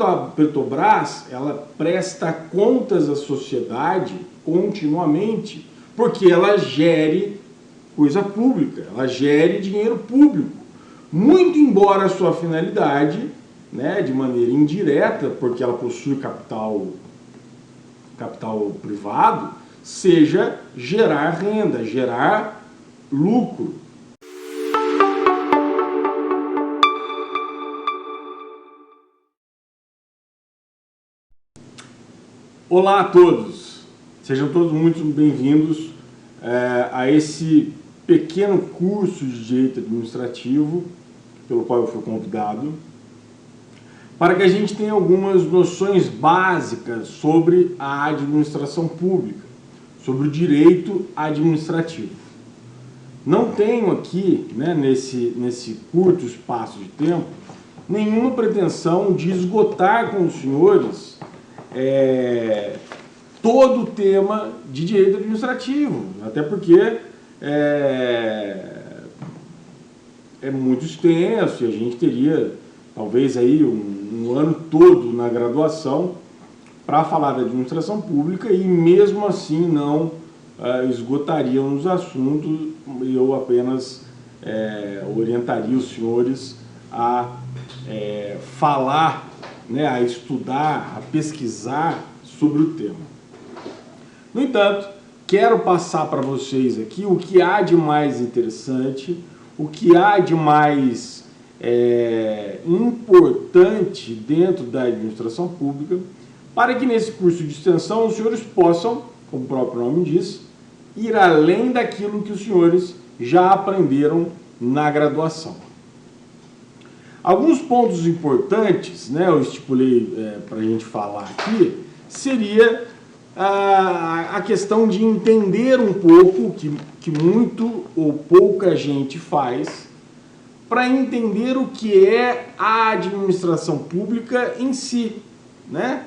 A Petrobras, ela presta contas à sociedade continuamente, porque ela gere coisa pública, ela gere dinheiro público. Muito embora a sua finalidade, né, de maneira indireta, porque ela possui capital privado, seja gerar renda, gerar lucro. Olá a todos, sejam todos muito bem-vindos a esse pequeno curso de Direito Administrativo, pelo qual eu fui convidado, para que a gente tenha algumas noções básicas sobre a administração pública, sobre o direito administrativo. Não tenho aqui, né, nesse curto espaço de tempo, nenhuma pretensão de esgotar com os senhores todo o tema de direito administrativo, até porque é muito extenso e a gente teria talvez aí um ano todo na graduação para falar da administração pública e mesmo assim não esgotaríamos os assuntos. Eu apenas orientaria os senhores a falar, né, a estudar, a pesquisar sobre o tema. No entanto, quero passar para vocês aqui o que há de mais interessante, o que há de mais importante dentro da administração pública, para que nesse curso de extensão os senhores possam, como o próprio nome diz, ir além daquilo que os senhores já aprenderam na graduação. Alguns pontos importantes, né, eu estipulei para a gente falar aqui, seria a questão de entender um pouco, que muito ou pouca gente faz, para entender o que é a administração pública em si, né?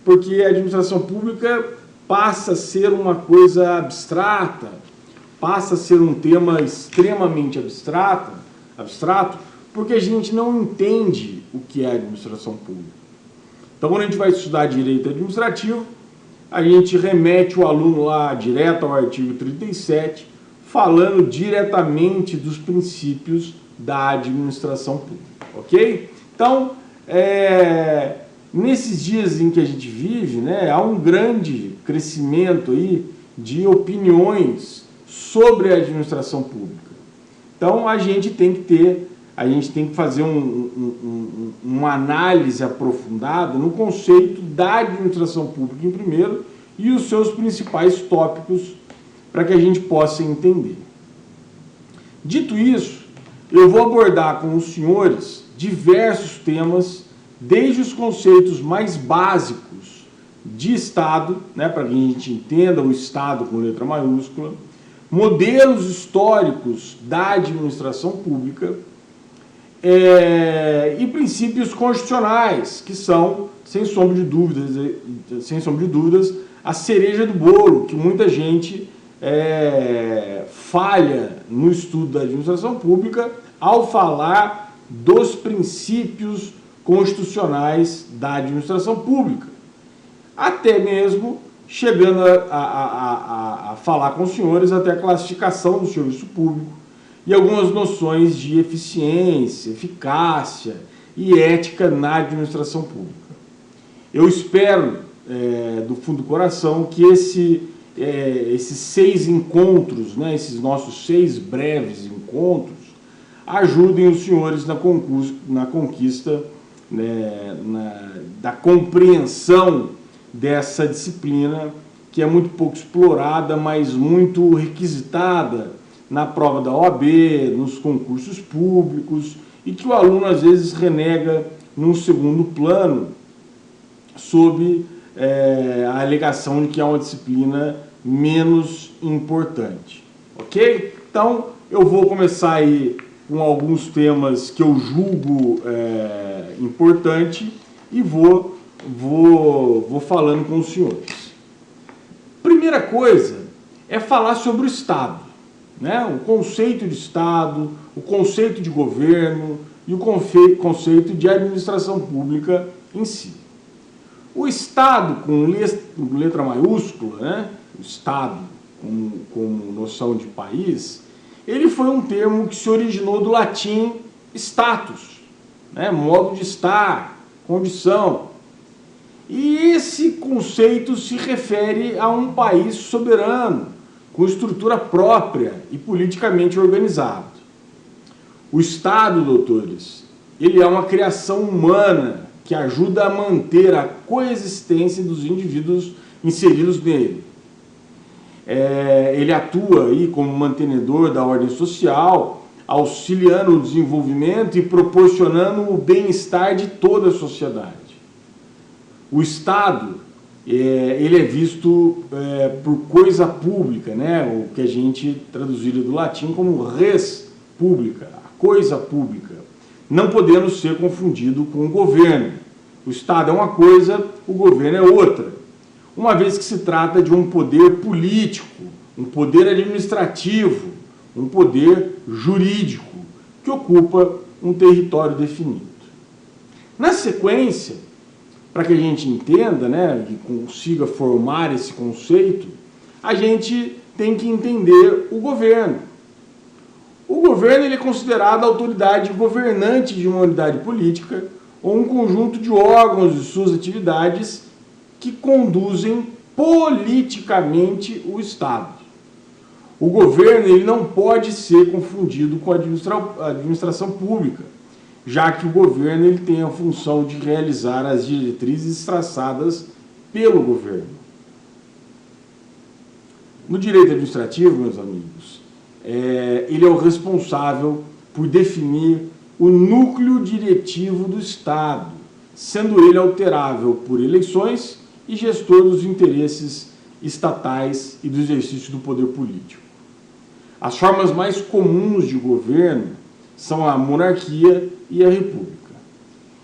Porque a administração pública passa a ser uma coisa abstrata, passa a ser um tema extremamente abstrato, porque a gente não entende o que é a administração pública. Então, quando a gente vai estudar direito administrativo, a gente remete o aluno lá direto ao artigo 37, falando diretamente dos princípios da administração pública, ok? Então, nesses dias em que a gente vive, né, há um grande crescimento aí de opiniões sobre a administração pública. Então, a gente tem que fazer uma análise aprofundada no conceito da administração pública em primeiro e os seus principais tópicos para que a gente possa entender. Dito isso, eu vou abordar com os senhores diversos temas, desde os conceitos mais básicos de Estado, né, para que a gente entenda o Estado com letra maiúscula, modelos históricos da administração pública, e princípios constitucionais, que são, sem sombra de dúvidas, a cereja do bolo, que muita gente falha no estudo da administração pública ao falar dos princípios constitucionais da administração pública. Até mesmo chegando a falar com os senhores até a classificação do serviço público, e algumas noções de eficiência, eficácia e ética na administração pública. Eu espero, do fundo do coração, que esses 6 encontros, né, esses nossos 6 breves encontros, ajudem os senhores na conquista, né, da compreensão dessa disciplina, que é muito pouco explorada, mas muito requisitada na prova da OAB, nos concursos públicos, e que o aluno às vezes renega num segundo plano, sob a alegação de que é uma disciplina menos importante. Ok? Então, eu vou começar aí com alguns temas que eu julgo importante e vou falando com os senhores. Primeira coisa é falar sobre o Estado. Né? O conceito de Estado, o conceito de governo e o conceito de administração pública em si. O Estado, com letra maiúscula, né? O Estado, como noção de país, ele foi um termo que se originou do latim status, né? Modo de estar, condição. E esse conceito se refere a um país soberano, com estrutura própria e politicamente organizado. O Estado, doutores, ele é uma criação humana que ajuda a manter a coexistência dos indivíduos inseridos nele. Ele atua aí como mantenedor da ordem social, auxiliando o desenvolvimento e proporcionando o bem-estar de toda a sociedade. O Estado, ele é visto por coisa pública, né? O que a gente traduziria do latim como res pública, a coisa pública, não podendo ser confundido com o governo. O Estado é uma coisa, o governo é outra, uma vez que se trata de um poder político, um poder administrativo, um poder jurídico, que ocupa um território definido. Na sequência, para que a gente entenda, né, e consiga formar esse conceito, a gente tem que entender o governo. O governo ele é considerado a autoridade governante de uma unidade política ou um conjunto de órgãos de suas atividades que conduzem politicamente o Estado. O governo ele não pode ser confundido com a administração pública, já que o governo ele tem a função de realizar as diretrizes traçadas pelo governo. No direito administrativo, meus amigos, ele é o responsável por definir o núcleo diretivo do Estado, sendo ele alterável por eleições e gestor dos interesses estatais e do exercício do poder político. As formas mais comuns de governo são a monarquia e a república.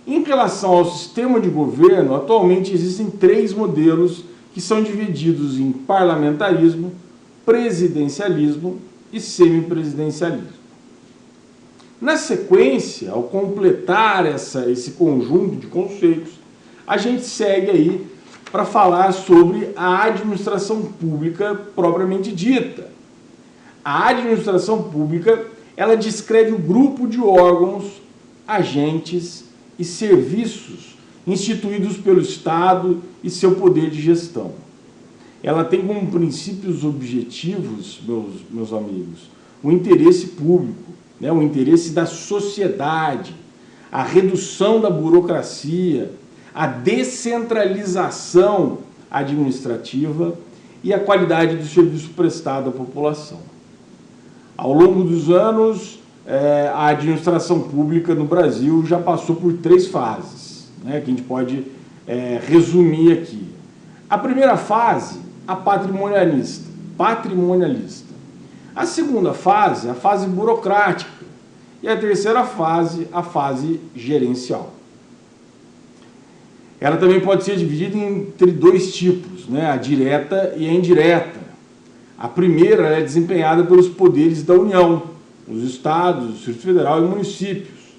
Em relação ao sistema de governo, atualmente existem 3 modelos que são divididos em parlamentarismo, presidencialismo e semipresidencialismo. Na sequência, ao completar esse conjunto de conceitos, a gente segue aí para falar sobre a administração pública propriamente dita. A administração pública, ela descreve o grupo de órgãos, agentes e serviços instituídos pelo Estado e seu poder de gestão. Ela tem como princípios objetivos, meus amigos, o interesse público, né, o interesse da sociedade, a redução da burocracia, a descentralização administrativa e a qualidade do serviço prestado à população. Ao longo dos anos, a administração pública no Brasil já passou por 3 fases, né, que a gente pode resumir aqui. A primeira fase, a patrimonialista. A segunda fase, a fase burocrática. E a terceira fase, a fase gerencial. Ela também pode ser dividida entre 2 tipos, né, a direta e a indireta. A primeira é desempenhada pelos poderes da União, os estados, o Distrito Federal e municípios.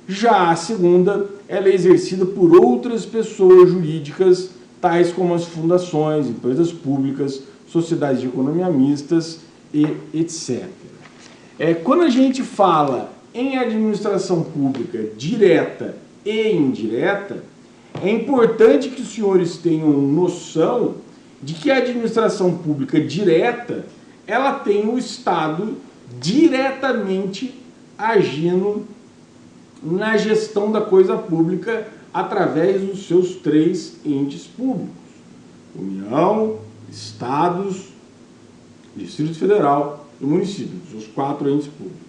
Já a segunda, ela é exercida por outras pessoas jurídicas, tais como as fundações, empresas públicas, sociedades de economia mistas e etc. Quando a gente fala em administração pública direta e indireta, é importante que os senhores tenham noção de que a administração pública direta, ela tem o Estado diretamente agindo na gestão da coisa pública através dos seus 3 entes públicos: União, Estados, Distrito Federal e municípios, os 4 entes públicos.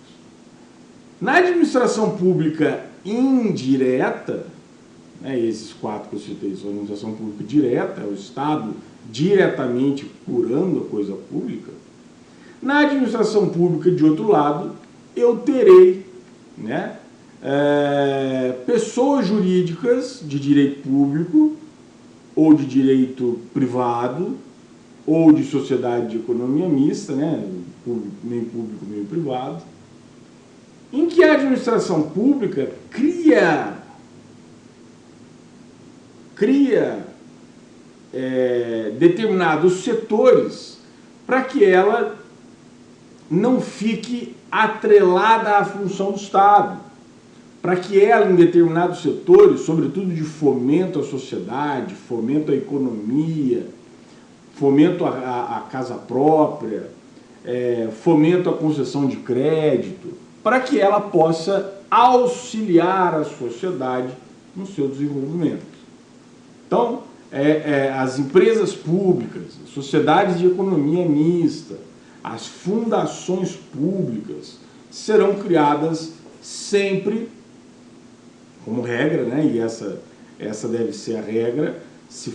Na administração pública indireta, né, esses 4 que eu citei são a administração pública direta, é o Estado diretamente curando a coisa pública. Na administração pública, de outro lado, eu terei, né, pessoas jurídicas de direito público ou de direito privado ou de sociedade de economia mista, né, meio público, meio privado, em que a administração pública cria determinados setores para que ela não fique atrelada à função do Estado, para que ela, em determinados setores, sobretudo de fomento à sociedade, fomento à economia, fomento à casa própria, fomento à concessão de crédito, para que ela possa auxiliar a sociedade no seu desenvolvimento. Então, as empresas públicas, as sociedades de economia mista, as fundações públicas serão criadas sempre, como regra, né? E essa deve ser a regra. Se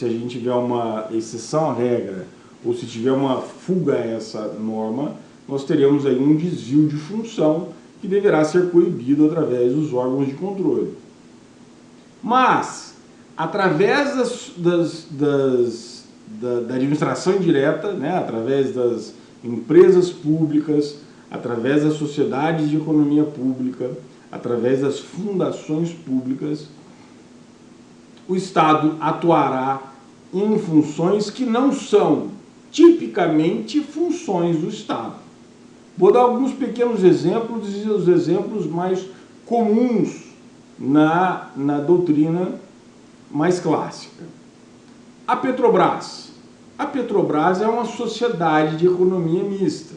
a gente tiver uma exceção à regra ou se tiver uma fuga a essa norma, nós teremos aí um desvio de função que deverá ser coibido através dos órgãos de controle. Mas, através da administração indireta, né, através das empresas públicas, através das sociedades de economia pública, através das fundações públicas, o Estado atuará em funções que não são tipicamente funções do Estado. Vou dar alguns pequenos exemplos e os exemplos mais comuns na doutrina mais clássica. A Petrobras. A Petrobras é uma sociedade de economia mista.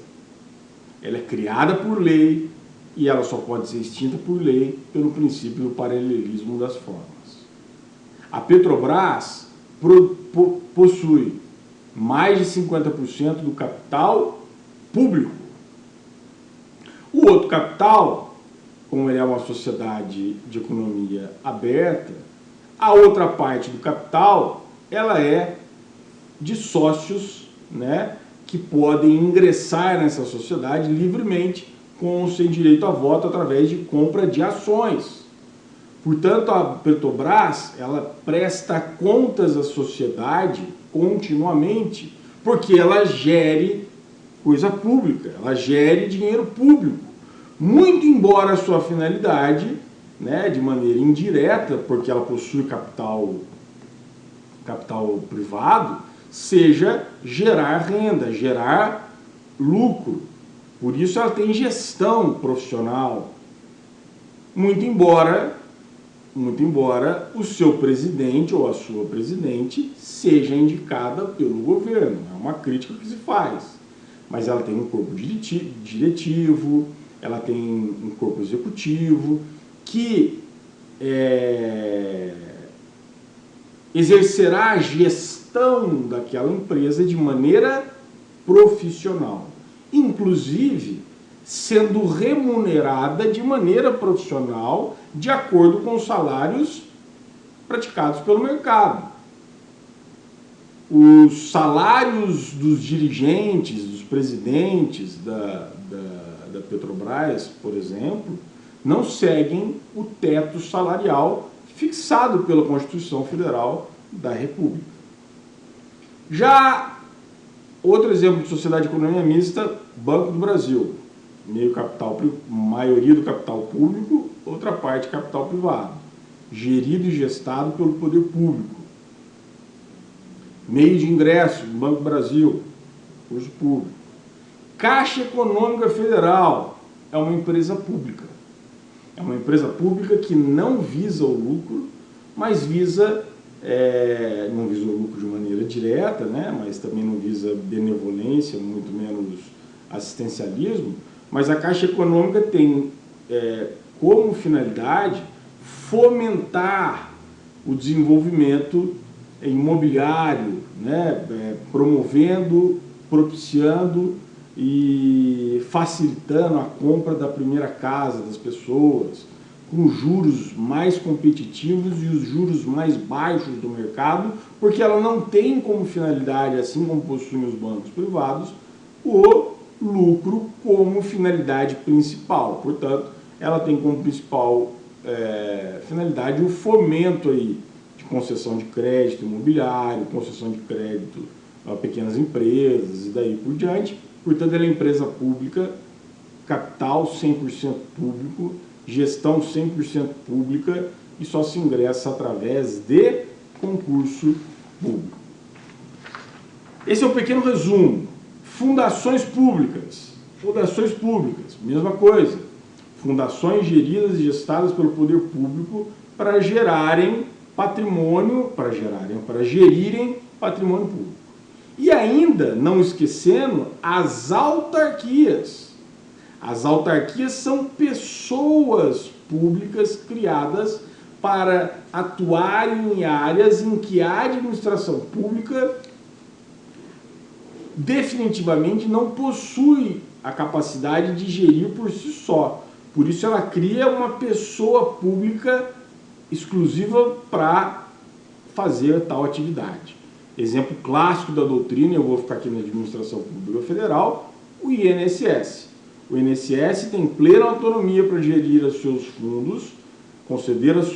Ela é criada por lei e ela só pode ser extinta por lei pelo princípio do paralelismo das formas. A Petrobras possui mais de 50% do capital público. O outro capital, como ele é uma sociedade de economia aberta, a outra parte do capital, ela é de sócios, né, que podem ingressar nessa sociedade livremente com sem direito a voto através de compra de ações. Portanto, a Petrobras, ela presta contas à sociedade continuamente, porque ela gere coisa pública, ela gere dinheiro público. Muito embora a sua finalidade, né, de maneira indireta, porque ela possui capital privado, seja gerar renda, gerar lucro. Por isso ela tem gestão profissional. Muito embora o seu presidente ou a sua presidente seja indicada pelo governo. É uma crítica que se faz. Mas ela tem um corpo diretivo, ela tem um corpo executivo que exercerá a gestão daquela empresa de maneira profissional, inclusive sendo remunerada de maneira profissional de acordo com os salários praticados pelo mercado. Os salários dos dirigentes, dos presidentes da Petrobras, por exemplo, não seguem o teto salarial fixado pela Constituição Federal da República. Já outro exemplo de sociedade de economia mista, Banco do Brasil. Maioria do capital público, outra parte capital privado, gerido e gestado pelo poder público. Meio de ingresso, Banco do Brasil, curso público. Caixa Econômica Federal é uma empresa pública. É uma empresa pública que não visa o lucro, mas não visa o lucro de maneira direta, né? Mas também não visa benevolência, muito menos assistencialismo. Mas a Caixa Econômica tem como finalidade fomentar o desenvolvimento imobiliário, né? Promovendo, propiciando e facilitando a compra da primeira casa das pessoas, com juros mais competitivos e os juros mais baixos do mercado, porque ela não tem como finalidade, assim como possuem os bancos privados, o lucro como finalidade principal. Portanto, ela tem como principal finalidade o fomento aí de concessão de crédito imobiliário, concessão de crédito a pequenas empresas e daí por diante. Portanto, ela é empresa pública, capital 100% público, gestão 100% pública e só se ingressa através de concurso público. Esse é um pequeno resumo. Fundações públicas. Fundações públicas, mesma coisa. Fundações geridas e gestadas pelo poder público para gerarem patrimônio, para gerirem patrimônio público. E ainda, não esquecendo, as autarquias. As autarquias são pessoas públicas criadas para atuarem em áreas em que a administração pública definitivamente não possui a capacidade de gerir por si só. Por isso ela cria uma pessoa pública exclusiva para fazer tal atividade. Exemplo clássico da doutrina, eu vou ficar aqui na Administração Pública Federal, o INSS. O INSS tem plena autonomia para gerir os seus fundos, conceder os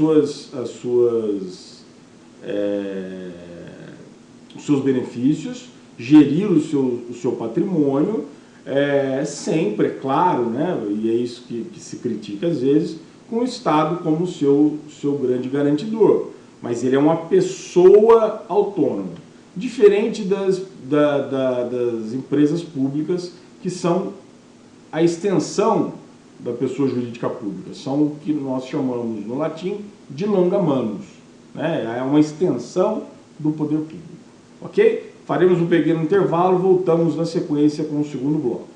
seus benefícios, gerir o seu patrimônio, sempre, é claro, né, e é isso que se critica às vezes, com o Estado como seu grande garantidor. Mas ele é uma pessoa autônoma, diferente das empresas públicas, que são a extensão da pessoa jurídica pública, são o que nós chamamos no latim de longa manus, né? É uma extensão do poder público. Ok? Faremos um pequeno intervalo, voltamos na sequência com o segundo bloco.